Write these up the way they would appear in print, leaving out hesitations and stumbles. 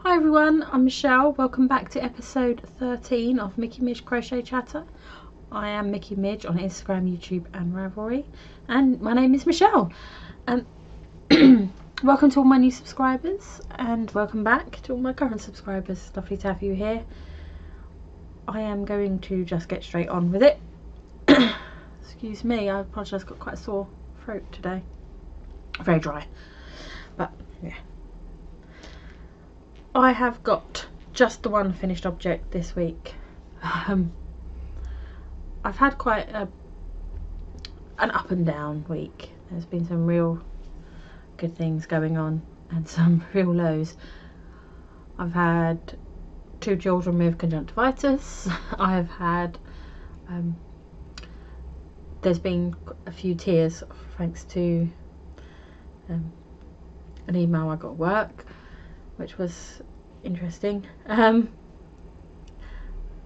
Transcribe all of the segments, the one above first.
Hi everyone, I'm Michelle. Welcome back to episode 13 of Mickey Midge Crochet Chatter. I am Mickey Midge on Instagram, YouTube and Ravelry, and my name is Michelle. Welcome to all my new subscribers and welcome back to all my current subscribers. Lovely to have you here. I am going to just get straight on with it. Excuse me, I apologise, I've got quite a sore throat today. Very dry, but yeah. I have got just the one finished object this week. I've had quite an up and down week. There's been some real good things going on and some real lows. I've had 2 children with conjunctivitis. I've had there's been a few tears thanks to an email I got at work, which was interesting. But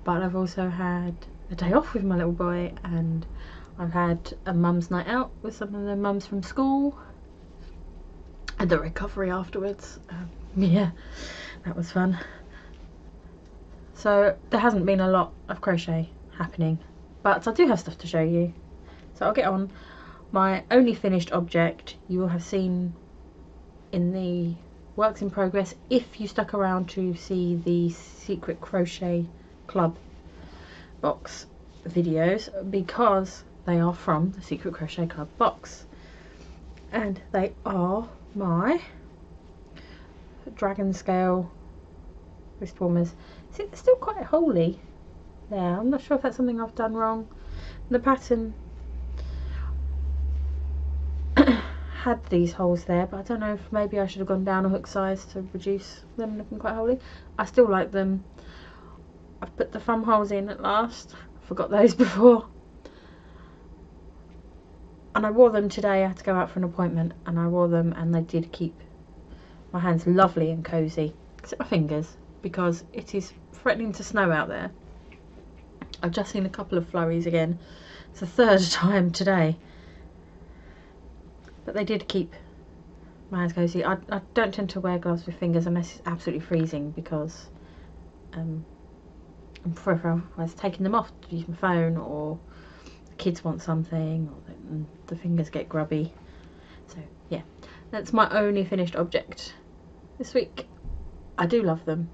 I've also had a day off with my little boy, and I've had a mum's night out with some of the mums from school, and the recovery afterwards. Yeah, that was fun. So there hasn't been a lot of crochet happening, but I do have stuff to show you, so I'll get on. My only finished object you will have seen in the works in progress if you stuck around to see the Secret Crochet Club box videos, because they are from the Secret Crochet Club box, and they are my dragon scale wrist warmers. See, they're still quite holy there. I'm not sure if that's something I've done wrong. The pattern had these holes there, but I don't know if maybe I should have gone down a hook size to reduce them looking quite holy. I still like them. I've put the thumb holes in at last. I forgot those before. And I wore them today. I had to go out for an appointment and I wore them, and they did keep my hands lovely and cosy, except my fingers, because it is threatening to snow out there. I've just seen a couple of flurries again. It's the 3rd time today. But they did keep my hands cozy. I don't tend to wear gloves with fingers unless it's absolutely freezing, because I'm forever otherwise taking them off to use my phone, or the kids want something, or the fingers get grubby. So yeah, that's my only finished object this week. I do love them.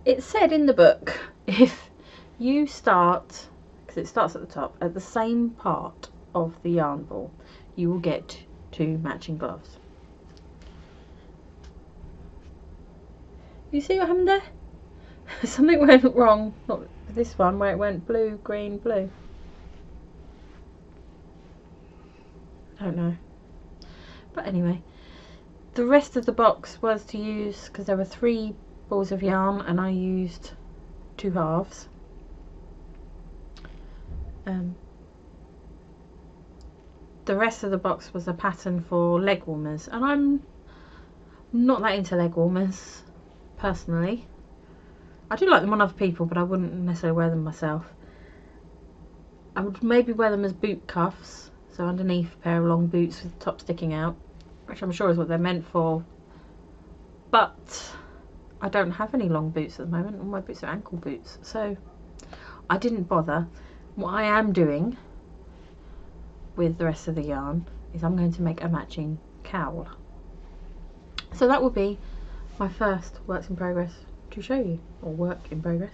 It said in the book, if you start, because it starts at the top, at the same part of the yarn ball, you will get 2 matching gloves. You see what happened there? Something went wrong. Not this one, where it went blue, green, blue. I don't know. But anyway, the rest of the box was to use, because there were 3 balls of yarn and I used 2 halves. The rest of the box was a pattern for leg warmers, and I'm not that into leg warmers personally. I do like them on other people, but I wouldn't necessarily wear them myself. I would maybe wear them as boot cuffs, so underneath a pair of long boots with the top sticking out, which I'm sure is what they're meant for. But I don't have any long boots at the moment. All my boots are ankle boots, so I didn't bother. What I am doing with the rest of the yarn is I'm going to make a matching cowl. So that will be my first works in progress to show you, or work in progress.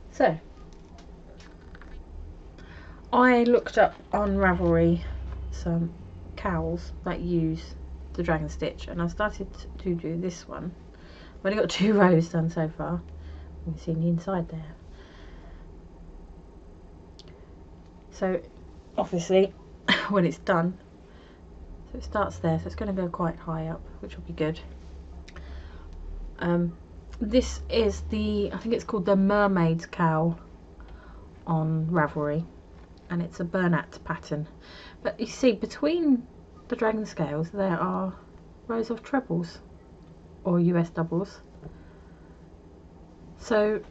So I looked up on Ravelry some cowls that use the dragon stitch, and I started to do this one. I've only got 2 rows done so far. You can see the inside there. So obviously when it's done, so it starts there, so it's going to go quite high up, which will be good. This is the, I think it's called the Mermaid's Cowl on Ravelry, and it's a burnout pattern. But you see, between the dragon scales there are rows of trebles, or US doubles, so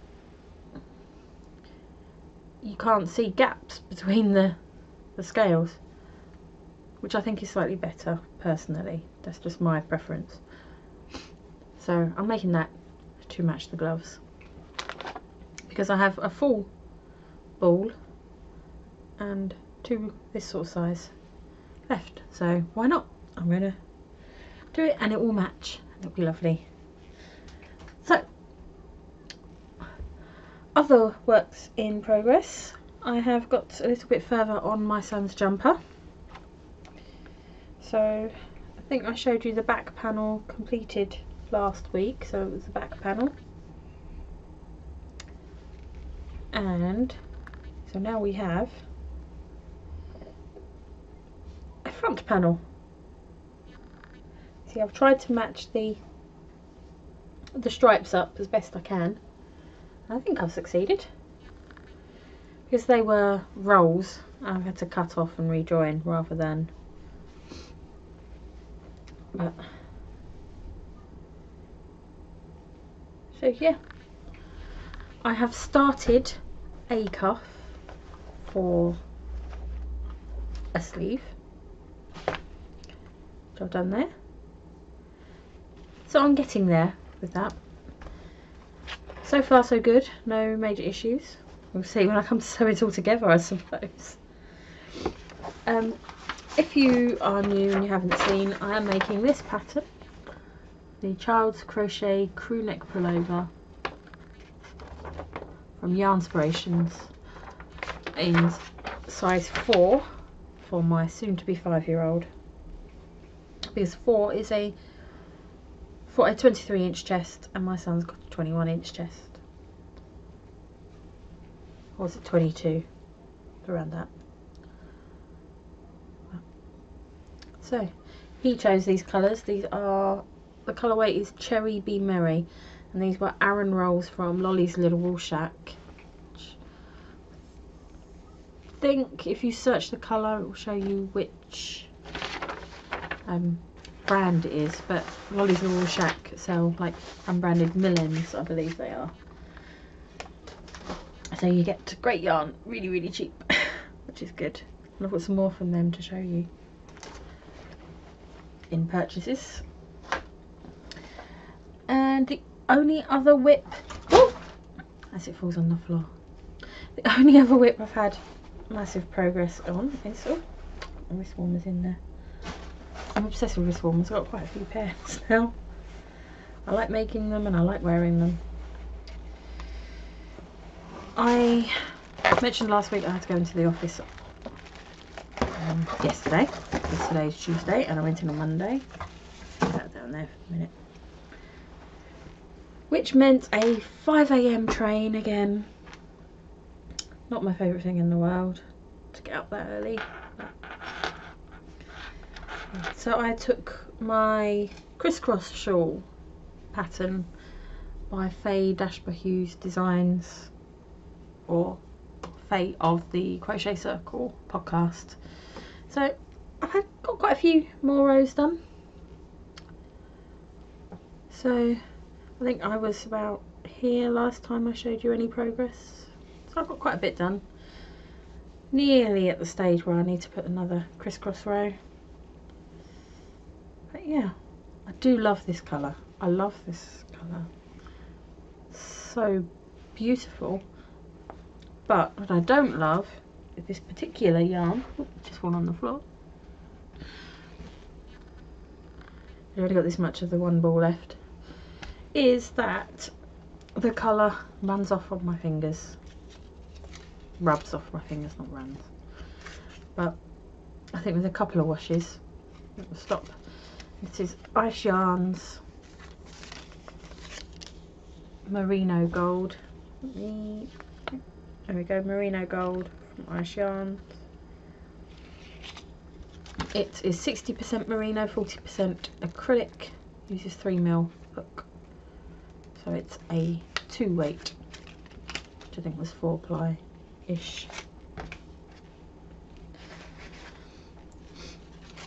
you can't see gaps between the scales, which I think is slightly better personally. That's just my preference. So I'm making that to match the gloves, because I have a full ball and 2 this sort of size left, so why not? I'm going to do it and it will match and it'll be lovely. So, other works in progress. I have got a little bit further on my son's jumper. So I think I showed you the back panel completed last week, so it was the back panel. And so now we have a front panel. See, I've tried to match the stripes up as best I can. I think I've succeeded, because they were rolls. I've had to cut off and rejoin rather than, but so yeah, I have started a cuff for a sleeve, which I've done there. So I'm getting there with that. So far so good, no major issues. We'll see when I come to sew it all together, I suppose. If you are new and you haven't seen, I am making this pattern, the Child's Crochet crew neck pullover from Yarnspirations, in size 4 for my soon to be 5-year-old, because 4 is for a 23-inch chest and my son's got a 21-inch chest. Or was it 22? Around that. So he chose these colours. These are, the colourway is Cherry Be Merry, and these were Aran rolls from Lollies Little Wool Shack. I think if you search the colour it will show you which brand it is, but Lollies Little Wool Shack sell like unbranded millens, I believe they are. So you get great yarn, really, really cheap, which is good. And I've got some more from them to show you in purchases. And the only other whip, as it falls on the floor, the only other whip I've had massive progress on is, wrist warmers in there. I'm obsessed with wrist warmers. I've got quite a few pairs now. I like making them and I like wearing them. I mentioned last week I had to go into the office yesterday. Today's Tuesday and I went in on Monday. Put that down there for a minute. Which meant a 5 AM train again. Not my favourite thing in the world to get up that early. So I took my Crisscross shawl pattern by Faye Hughes Designs, or Faye of the Crochet Circle podcast. So I've got quite a few more rows done. So I think I was about here last time I showed you any progress. So I've got quite a bit done. Nearly at the stage where I need to put another crisscross row. But yeah, I do love this colour. I love this colour. So beautiful. But what I don't love is this particular yarn. Just one on the floor. I've already got this much of the one ball left. Is that the colour runs off of my fingers. Rubs off my fingers, not runs. But I think with a couple of washes it will stop. This is Ice Yarns Merino Gold. There we go, Merino Gold from Ice Yarns. It is 60% merino, 40% acrylic. Uses 3mm hook. So it's a 2 weight, which I think was 4 ply-ish.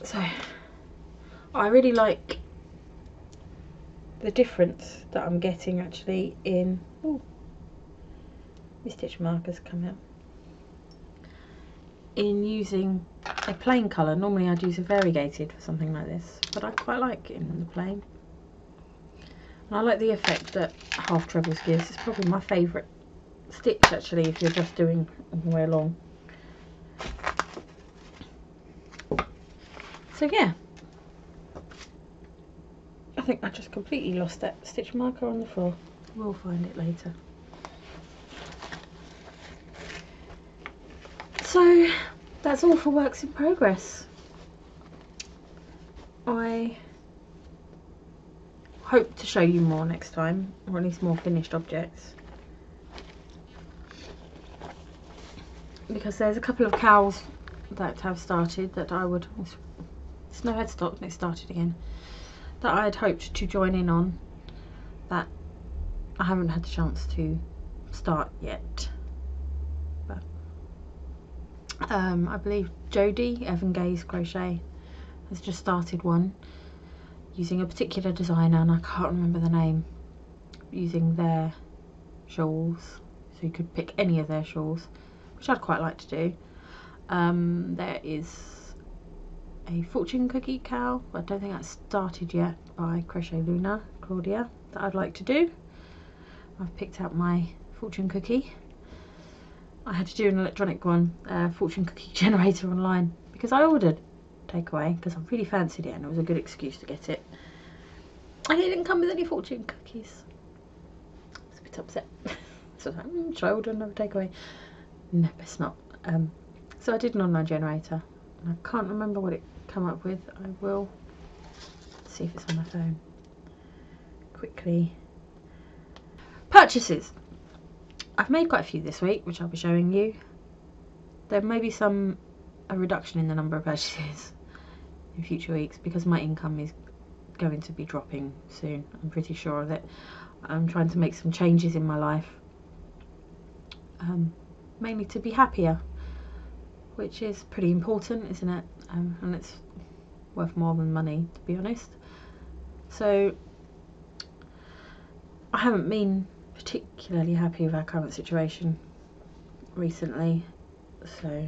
So I really like the difference that I'm getting actually in, my stitch markers come out, in using a plain colour. Normally I'd use a variegated for something like this, but I quite like it in the plain. And I like the effect that half trebles gives. It's probably my favourite stitch actually if you're just doing all the way along. So yeah, I think I just completely lost that stitch marker on the floor. We'll find it later. So that's all for works in progress. I hope to show you more next time, or at least more finished objects, because there's a couple of cows that have started that I would, snow had stopped and it started again, that I had hoped to join in on, that I haven't had the chance to start yet. But I believe Jodie, Evan Gay's Crochet, has just started one using a particular designer, and I can't remember the name, using their shawls, so you could pick any of their shawls, which I'd quite like to do. There is a fortune cookie cow, but I don't think that's started yet, by Crochet Luna, Claudia, that I'd like to do. I've picked out my fortune cookie. I had to do an electronic one, fortune cookie generator online, because I ordered takeaway because I really fancied it and it was a good excuse to get it. And it didn't come with any fortune cookies. I was a bit upset. So I was like, should I order another takeaway? No, best not. So I did an online generator. And I can't remember what it came up with. I will see if it's on my phone. Quickly. Purchases. I've made quite a few this week, which I'll be showing you. There may be a reduction in the number of purchases in future weeks because my income is going to be dropping soon. I'm pretty sure of it. I'm trying to make some changes in my life, mainly to be happier, which is pretty important, isn't it? And it's worth more than money, to be honest. So I haven't been particularly happy with our current situation recently, so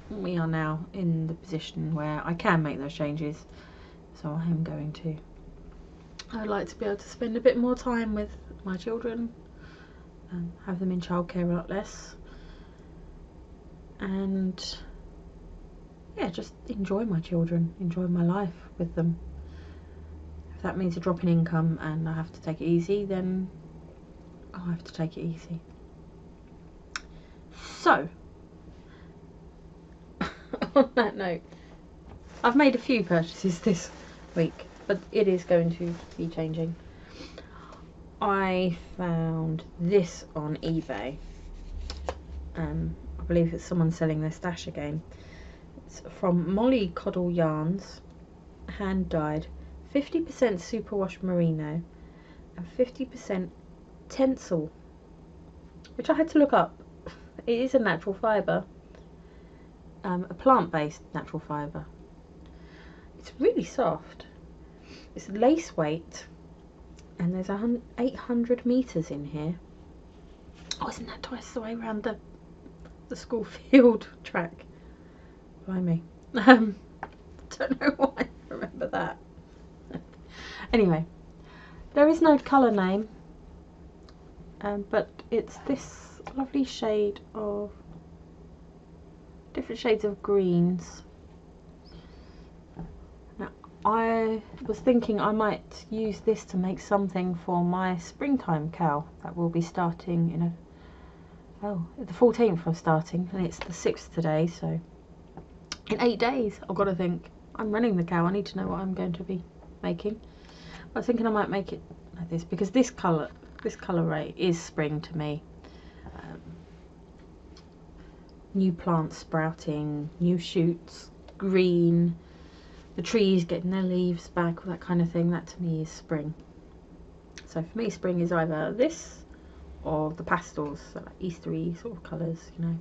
we are now in the position where I can make those changes, so I am going to. I'd like to be able to spend a bit more time with my children, have them in childcare a lot less, and yeah, just enjoy my children, enjoy my life with them. If that means a drop in income and I have to take it easy, then I'll have to take it easy. So on that note, I've made a few purchases this week, but it is going to be changing. I found this on eBay. I believe it's someone selling their stash again. It's from Molly Coddle Yarns, hand dyed, 50% superwash merino and 50% tencel, which I had to look up. It is a natural fibre. A plant-based natural fibre. It's really soft. It's lace weight, and there's 800 metres in here. Oh, isn't that twice the way around the school field track? Blimey. Don't know why I remember that. Anyway, there is no colour name, but it's this lovely shade of different shades of greens. Now, I was thinking I might use this to make something for my springtime cow that will be starting in the 14th of starting, and it's the 6th today, so in 8 days I've got to think. I'm running the cow, I need to know what I'm going to be making. I was thinking I might make it like this because this colour rate is spring to me. New plants sprouting, new shoots, green, the trees getting their leaves back, all that kind of thing. That to me is spring. So for me, spring is either this or the pastels, so like Eastery sort of colours, you know,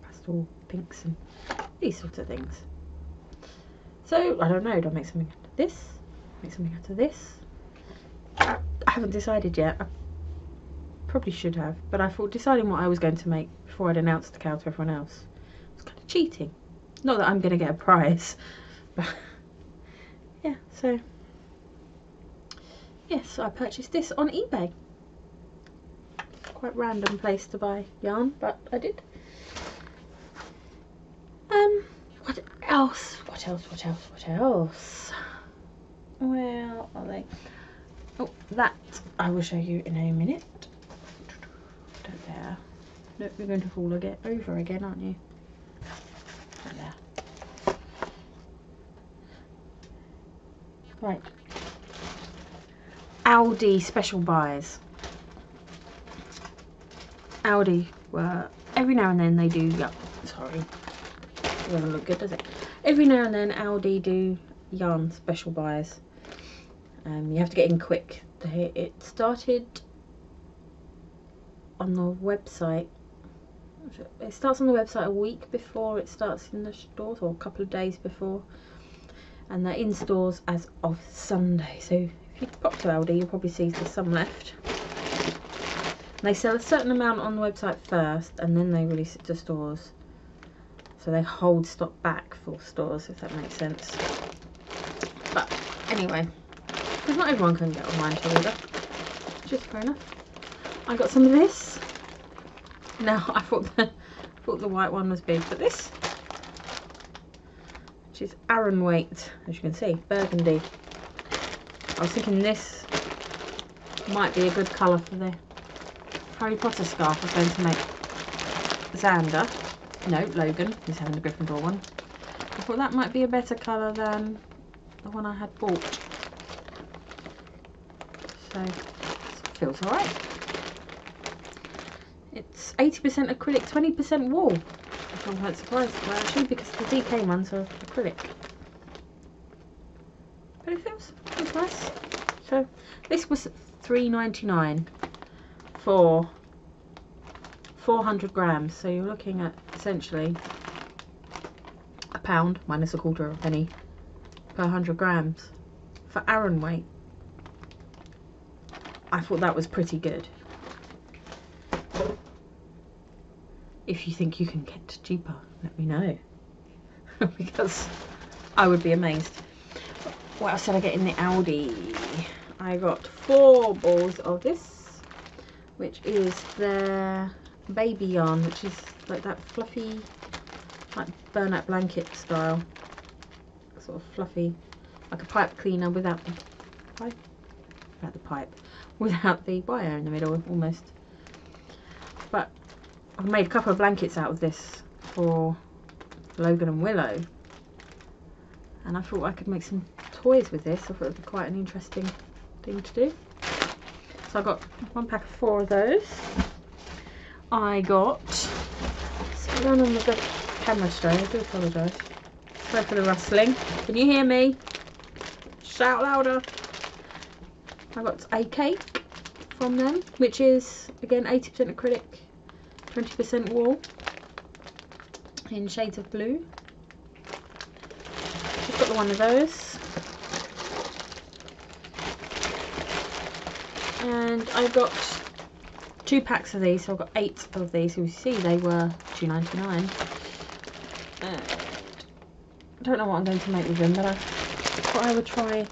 pastel pinks and these sorts of things. So I don't know, do I make something out of this? Make something out of this? I haven't decided yet. I probably should have, but I thought deciding what I was going to make before I'd announced the cow to everyone else was kind of cheating. Not that I'm going to get a prize, but yeah, so yes, I purchased this on eBay. Quite random place to buy yarn, but I did. What else? What else? Where are they? Oh, that I will show you in a minute. Don't dare. Look, you're going to fall over again, aren't you? Don't dare. Right. Aldi special buys. Aldi were every now and then they do. Yep, sorry, it doesn't look good, does it? Every now and then Aldi do yarn special buys. You have to get in quick. It started on the website. It starts on the website a week before it starts in the stores, or a couple of days before, and they're in stores as of Sunday. So if you pop to Aldi, you'll probably see there's some left. They sell a certain amount on the website first, and then they release it to stores. So they hold stock back for stores, if that makes sense. But anyway, because not everyone can get online to order, which is fair enough. I got some of this. Now I thought the white one was big, but this, which is Aran weight, as you can see, burgundy. I was thinking this might be a good colour for the Harry Potter scarf I was going to make Xander. No, Logan, he's having the Gryffindor one. I thought that might be a better colour than the one I had bought. So, it feels alright. It's 80% acrylic, 20% wool. Which I'm quite surprised about actually, because the DK ones are acrylic. But it feels nice. So, this was $3.99 for 400 grams, so you're looking at essentially £1 minus a quarter of a penny per 100 grams for Aran weight. I thought that was pretty good. If you think you can get cheaper, let me know. Because I would be amazed. What else did I get in the Aldi? I got 4 balls of this, which is their baby yarn, which is like that fluffy, like burnout blanket style, sort of fluffy, like a pipe cleaner without the pipe, without the wire in the middle almost. But I've made a couple of blankets out of this for Logan and Willow, and I thought I could make some toys with this. I thought it would be quite an interesting thing to do. So I got 1 pack of 4 of those. I got, sit down on the camera straight, I do apologise. Sorry for the rustling. Can you hear me? Shout louder. I got a cake from them, which is again 80% acrylic, 20% wool, in shades of blue. Just got one of those. And I got 2 packs of these, so I've got 8 of these. You see they were $2.99. I don't know what I'm going to make with them, but I thought I would try.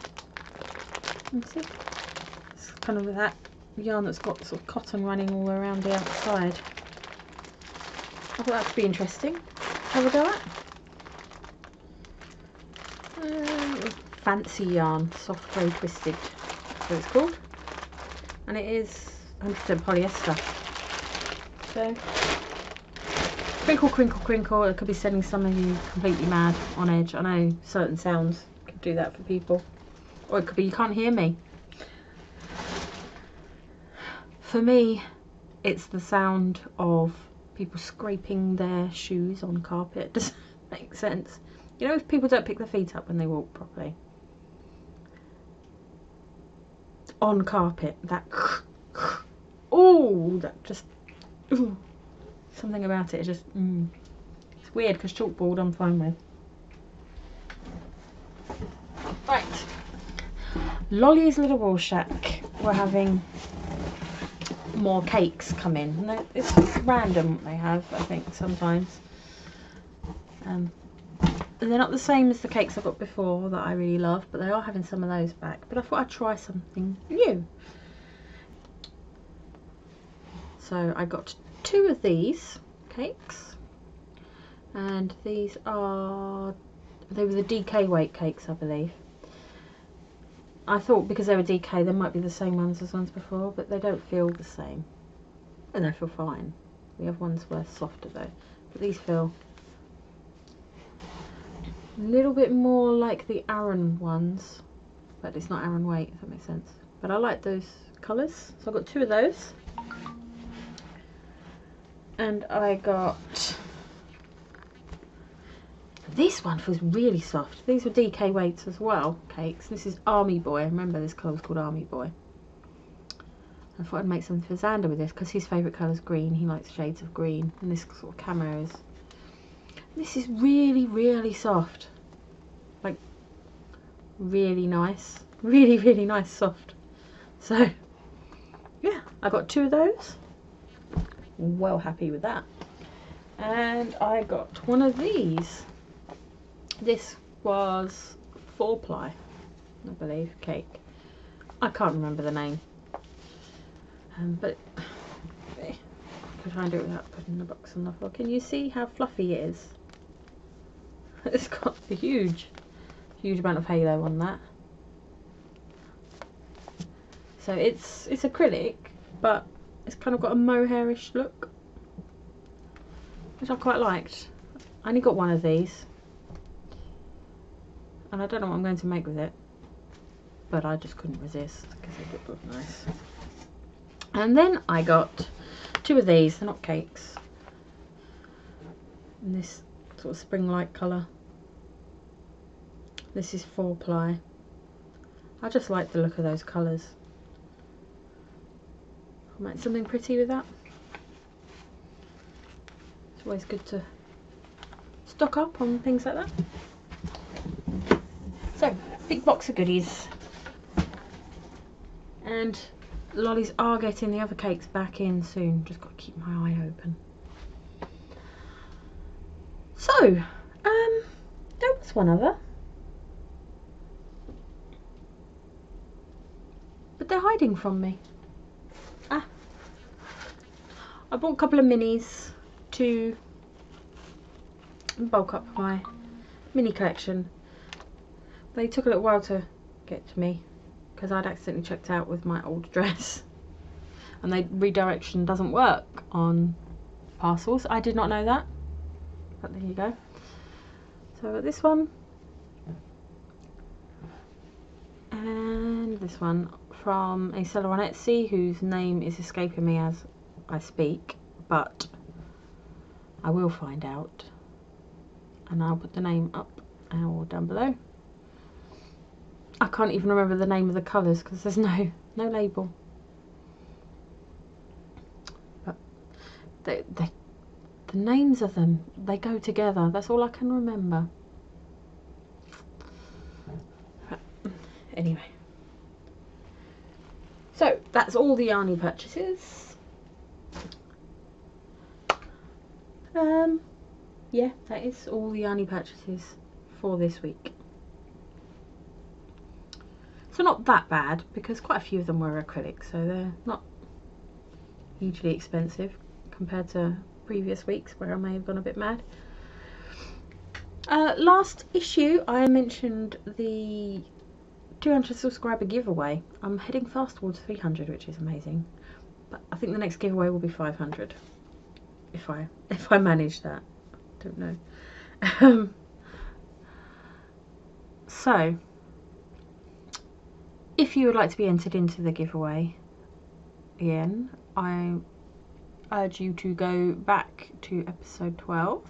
Let's see. It's kind of that yarn that's got sort of cotton running all around the outside. I thought that would be interesting. Have a go at. Fancy yarn, soft grey twisted, that's what it's called. And it is 100% polyester. So, crinkle, crinkle, crinkle. It could be sending some of you completely mad on edge. I know certain sounds could do that for people. Or it could be you can't hear me. For me, it's the sound of people scraping their shoes on carpet. Does that make sense? You know, if people don't pick their feet up when they walk properly. On carpet, that oh, that just ooh, something about it is just it's weird, because chalkboard I'm fine with. Right, Lollies Little Wool Shack, we're having more cakes come in. It's random what they have, I think, sometimes. they're not the same as the cakes I got before that I really love, but they are having some of those back. But I thought I'd try something new. So I got 2 of these cakes, and these are, they were the DK weight cakes, I believe. I thought because they were DK they might be the same ones as ones before, but they don't feel the same, and they feel fine. The other ones were softer though, but these feel a little bit more like the Aran ones, but it's not Aran weight, if that makes sense. But I like those colours, so I got 2 of those. And I got, this one feels really soft. These were DK weights as well, cakes. This is Army Boy. Remember, this colour was called Army Boy. I thought I'd make something for Xander with this because his favourite colour is green. He likes shades of green, and this sort of camo is. This is really, really soft. Like, really nice. Really, really nice soft. So, yeah, I got 2 of those. Well happy with that. And I got one of these. This was 4-ply, I believe, cake. I can't remember the name. But I can try and do it without putting the box on the floor. Can you see how fluffy it is? It's got a huge amount of halo on that. So it's acrylic, but it's kind of got a mohairish look, which I quite liked. I only got 1 of these, and I don't know what I'm going to make with it, but I just couldn't resist because they did look nice. And then I got 2 of these. They're not cakes. In this sort of spring-like colour. This is 4-ply. I just like the look of those colours. I'll make something pretty with that. It's always good to stock up on things like that. So, big box of goodies. And Lollies are getting the other cakes back in soon. Just got to keep my eye open. So, there was one other. But they're hiding from me. Ah. I bought a couple of minis to bulk up my mini collection. They took a little while to get to me because I'd accidentally checked out with my old address, and the redirection doesn't work on parcels. I did not know that, but there you go. So I got this one and this one from a seller on Etsy whose name is escaping me as I speak, but I will find out, and I'll put the name up or down below. I can't even remember the name of the colours because there's no label. But the names of them, they go together. That's all I can remember. But anyway. So that's all the yarny purchases. Yeah, that is all the yarny purchases for this week. So not that bad, because quite a few of them were acrylic, so they're not hugely expensive compared to previous weeks where I may have gone a bit mad. Last issue I mentioned the 200 subscriber giveaway. I'm heading fast towards 300, which is amazing, but I think the next giveaway will be 500 if I manage that. Don't know. So if you would like to be entered into the giveaway again, I urge you to go back to episode 12,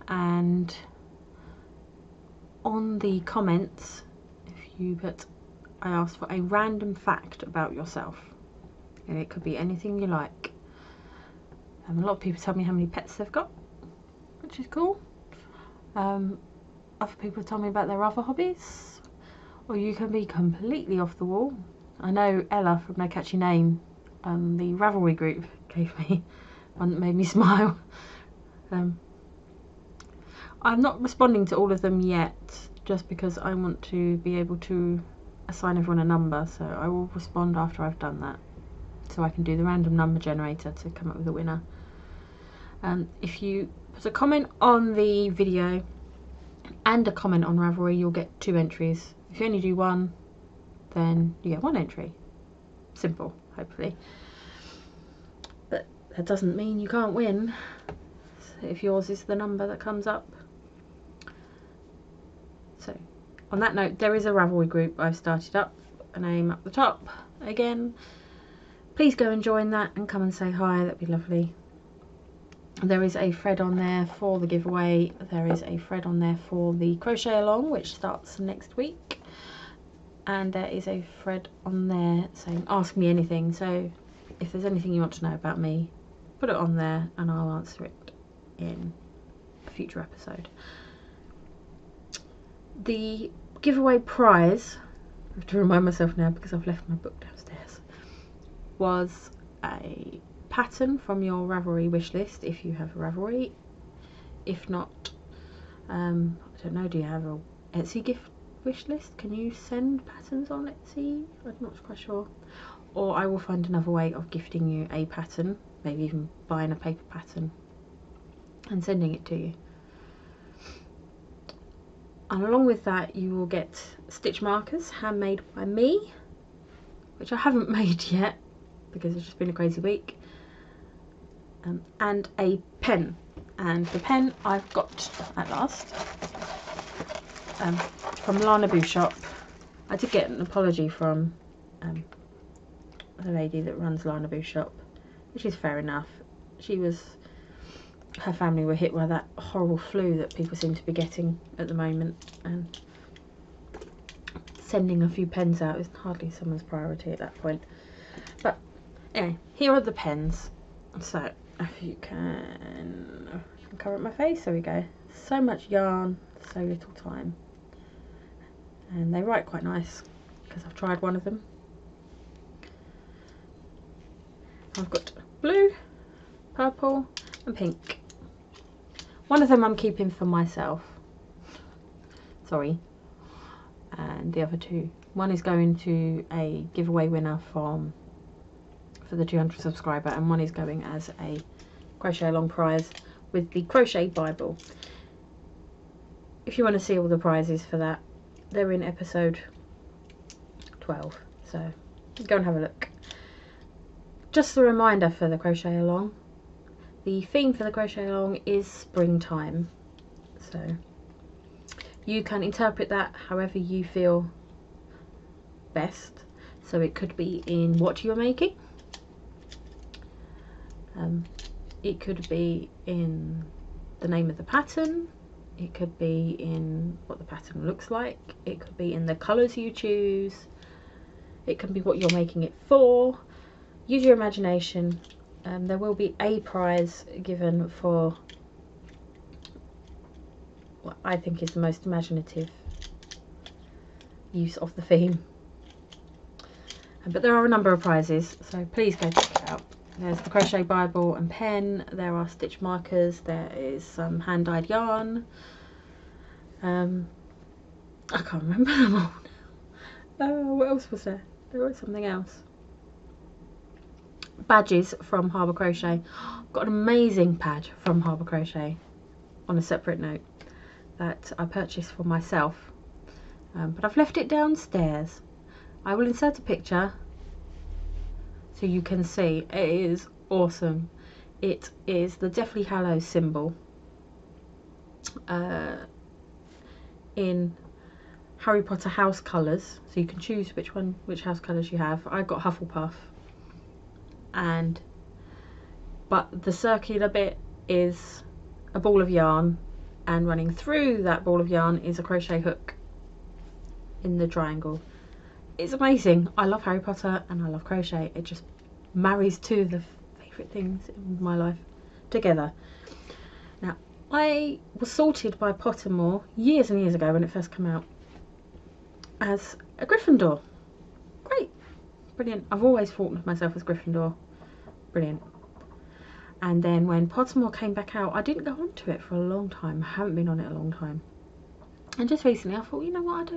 and on the comments, if you put, I asked for a random fact about yourself, and it could be anything you like. A lot of people tell me how many pets they've got, which is cool. Other people tell me about their other hobbies, or you can be completely off the wall. I know Ella from No Catchy Name, the Ravelry group, gave me one that made me smile. I'm not responding to all of them yet, just because I want to be able to assign everyone a number, so I will respond after I've done that, so I can do the random number generator to come up with a winner. If you put a comment on the video and a comment on Ravelry, you'll get 2 entries. If you only do one, then you get 1 entry. Simple, hopefully. But that doesn't mean you can't win, so if yours is the number that comes up. So on that note, there is a Ravelry group I've started up, a name up the top again. Please go and join that and come and say hi, that'd be lovely. There is a thread on there for the giveaway. There is a thread on there for the Crochet-along, which starts next week. And there is a thread on there saying ask me anything. So if there's anything you want to know about me, put it on there and I'll answer it in a future episode. The giveaway prize, I have to remind myself now because I've left my book downstairs, was a pattern from your Ravelry wish list, if you have a Ravelry. If not, I don't know, do you have a Etsy gift wish list? Can you send patterns on Etsy? I'm not quite sure. Or I will find another way of gifting you a pattern, maybe even buying a paper pattern and sending it to you. And along with that, you will get stitch markers handmade by me, which I haven't made yet because it's just been a crazy week, and a pen. And the pen I've got at last from Lana Boo Shop. I did get an apology from the lady that runs Lana Boo Shop, which is fair enough. Her family were hit by that horrible flu that people seem to be getting at the moment, and sending a few pens out is hardly someone's priority at that point. But anyway, here are the pens. So if you can cover up my face, there we go. So much yarn, so little time, and they write quite nice because I've tried one of them. I've got blue, purple and pink. One of them I'm keeping for myself, sorry, and the other 2, one is going to a giveaway winner for the 200 subscriber, and one is going as a Crochet-along prize with the Crochet Bible. If you want to see all the prizes for that, they're in episode 12, so go and have a look. Just a reminder for the Crochet-along, the theme for the Crochet-along is springtime, so you can interpret that however you feel best. So it could be in what you're making, it could be in the name of the pattern, it could be in what the pattern looks like, it could be in the colours you choose, it can be what you're making it for. Use your imagination. There will be a prize given for what I think is the most imaginative use of the theme. But there are a number of prizes, so please go check it out. There's the Crochet Bible and pen, there are stitch markers, there is some hand-dyed yarn. I can't remember them all now. What else was there? There was something else. Badges from Harbour Crochet. Got an amazing badge from Harbour Crochet on a separate note that I purchased for myself, but I've left it downstairs. I will insert a picture so you can see. It is awesome. It is the Deathly Hallows symbol in Harry Potter house colours, so you can choose which house colours you have. I got Hufflepuff, but the circular bit is a ball of yarn, and running through that ball of yarn is a crochet hook in the triangle. It's amazing. I love Harry Potter and I love crochet. It just marries 2 of the favourite things in my life together. Now, I was sorted by Pottermore years and years ago when it first came out as a Gryffindor. Great, brilliant. I've always thought of myself as Gryffindor. Brilliant. And then when Pottermore came back out, I didn't go onto it for a long time. I haven't been on it a long time. And just recently I thought, you know what,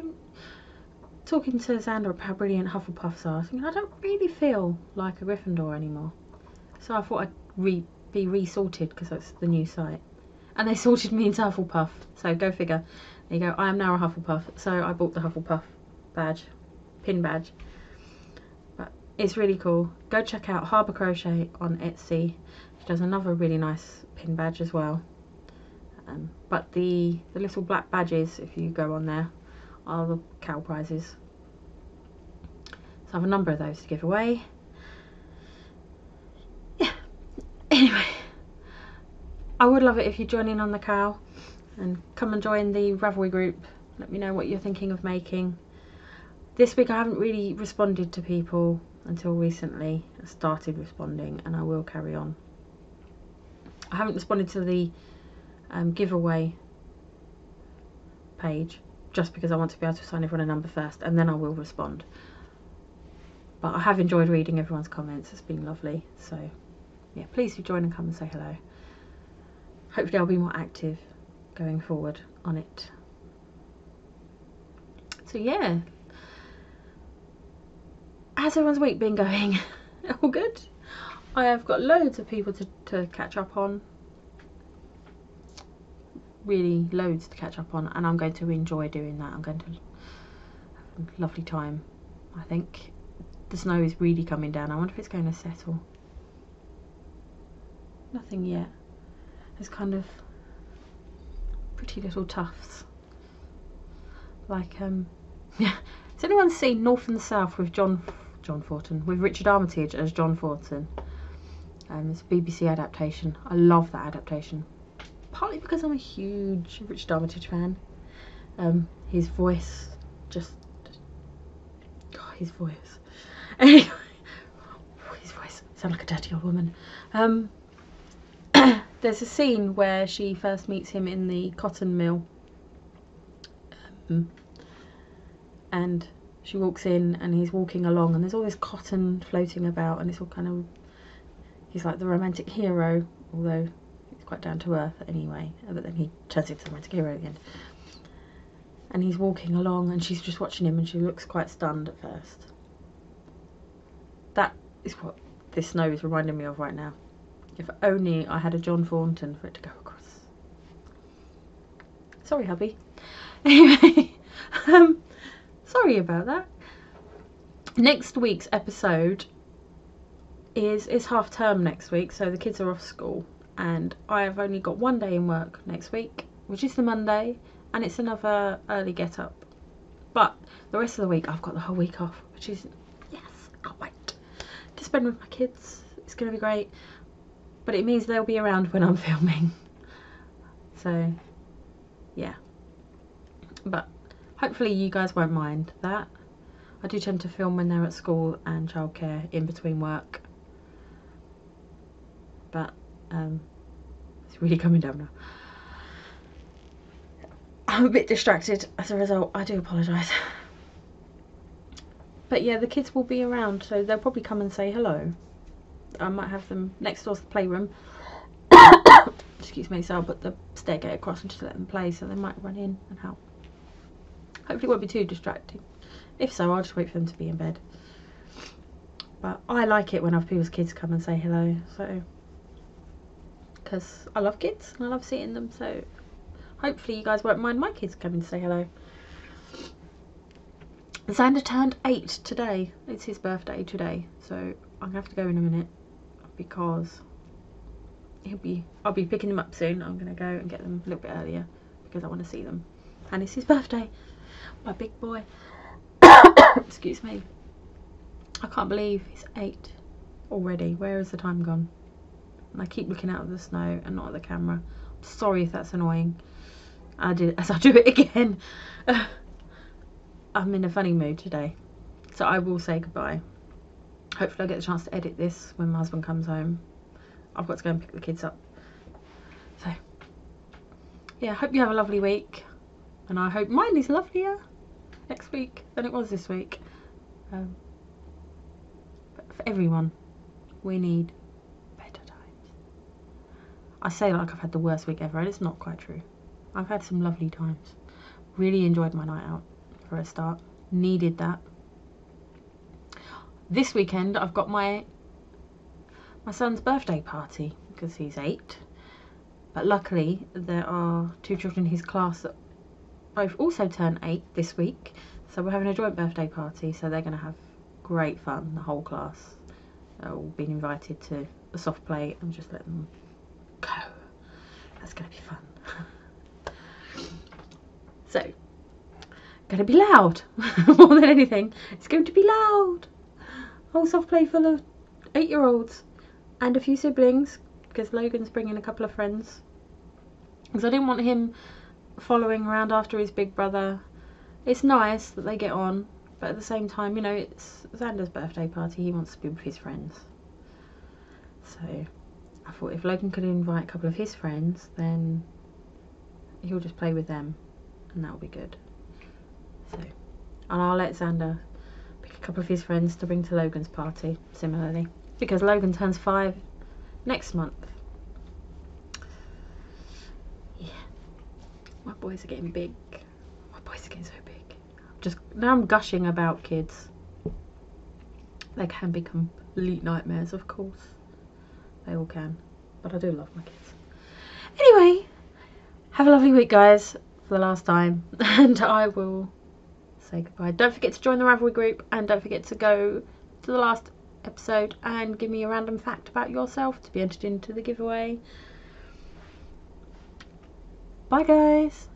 talking to Xander about how brilliant Hufflepuffs are, I don't really feel like a Gryffindor anymore. So I thought I'd be re-sorted, because that's the new site. And they sorted me into Hufflepuff. So go figure. There you go, I am now a Hufflepuff. So I bought the Hufflepuff badge, pin badge. But it's really cool. Go check out Harbour Crochet on Etsy. She does another really nice pin badge as well. But the little black badges, if you go on there, are the cow prizes. So I have a number of those to give away. Yeah. Anyway, I would love it if you join in on the cow and come and join the Ravelry group. Let me know what you're thinking of making. This week I haven't really responded to people until recently. I started responding, and I will carry on. I haven't responded to the giveaway page, just because I want to be able to assign everyone a number first, and then I will respond. But I have enjoyed reading everyone's comments. It's been lovely. So yeah, please do join and come and say hello. Hopefully I'll be more active going forward on it. So yeah, how's everyone's week been going? All good? I have got loads of people to catch up on. Really loads to catch up on, and I'm going to enjoy doing that. I'm going to have a lovely time. I think the snow is really coming down. I wonder if it's going to settle. Nothing yet. There's kind of pretty little tufts. Like yeah. Has anyone seen North and the South with John Fortin, with Richard Armitage as John Fortin? It's a BBC adaptation. I love that adaptation. Partly because I'm a huge Richard Armitage fan. His voice, his voice. Anyway, his voice sounds like a dirty old woman. There's a scene where she first meets him in the cotton mill, and she walks in, and he's walking along, and there's all this cotton floating about, and it's all kind of, he's like the romantic hero, although quite down to earth anyway, but then he turns into the romantic hero at the end. And he's walking along, and she's just watching him, and she looks quite stunned at first. That is what this snow is reminding me of right now. If only I had a John Thornton for it to go across. Sorry, hubby. Anyway, sorry about that. Next week's episode is half term next week, so the kids are off school. And I have only got one day in work next week, which is the Monday, and it's another early get up. But the rest of the week I've got the whole week off, which is, yes, I can't wait to spend with my kids. It's going to be great, but it means they'll be around when I'm filming. So yeah, but hopefully you guys won't mind that. I do tend to film when they're at school and childcare in between work, but it's really coming down now. I'm a bit distracted as a result. I do apologise. But yeah, the kids will be around, so they'll probably come and say hello. I might have them next door's the playroom. Excuse me, so I'll put the stairgate across and just let them play, so they might run in and help. Hopefully it won't be too distracting. If so, I'll just wait for them to be in bed. But I like it when other people's kids come and say hello, so, because I love kids and I love seeing them, so hopefully you guys won't mind my kids coming to say hello. Xander turned 8 today. It's his birthday today, so I'm gonna have to go in a minute because I'll be picking him up soon. I'm gonna go and get them a little bit earlier because I want to see them, and it's his birthday, my big boy. Excuse me. I can't believe he's 8 already. Where has the time gone? And I keep looking out of the snow and not at the camera. I'm sorry if that's annoying. I'll do it again. I'm in a funny mood today, so I will say goodbye. Hopefully I'll get the chance to edit this when my husband comes home. I've got to go and pick the kids up. So yeah, hope you have a lovely week, and I hope mine is lovelier next week than it was this week. But for everyone, we need better times. I say like I've had the worst week ever, and it's not quite true. I've had some lovely times. Really enjoyed my night out for a start. Needed that. This weekend I've got my son's birthday party because he's 8. But luckily there are 2 children in his class that both also turn 8 this week. So we're having a joint birthday party, so they're going to have great fun, the whole class. They're all been invited to a soft play and just let them go. That's going to be fun. So, going to be loud. More than anything, it's going to be loud. Whole soft play full of 8-year-olds and a few siblings, because Logan's bringing a couple of friends. Because I didn't want him following around after his big brother. It's nice that they get on, but at the same time, you know, it's Xander's birthday party. He wants to be with his friends. So I thought if Logan could invite a couple of his friends, then he'll just play with them, and that'll be good. So, and I'll let Xander pick a couple of his friends to bring to Logan's party similarly, because Logan turns 5 next month. Yeah, my boys are getting big. My boys are getting so big. Now I'm gushing about kids. They can be complete nightmares, of course. They all can. But I do love my kids. Anyway, have a lovely week, guys, for the last time. And I will say goodbye. Don't forget to join the Ravelry group. And don't forget to go to the last episode and give me a random fact about yourself to be entered into the giveaway. Bye, guys.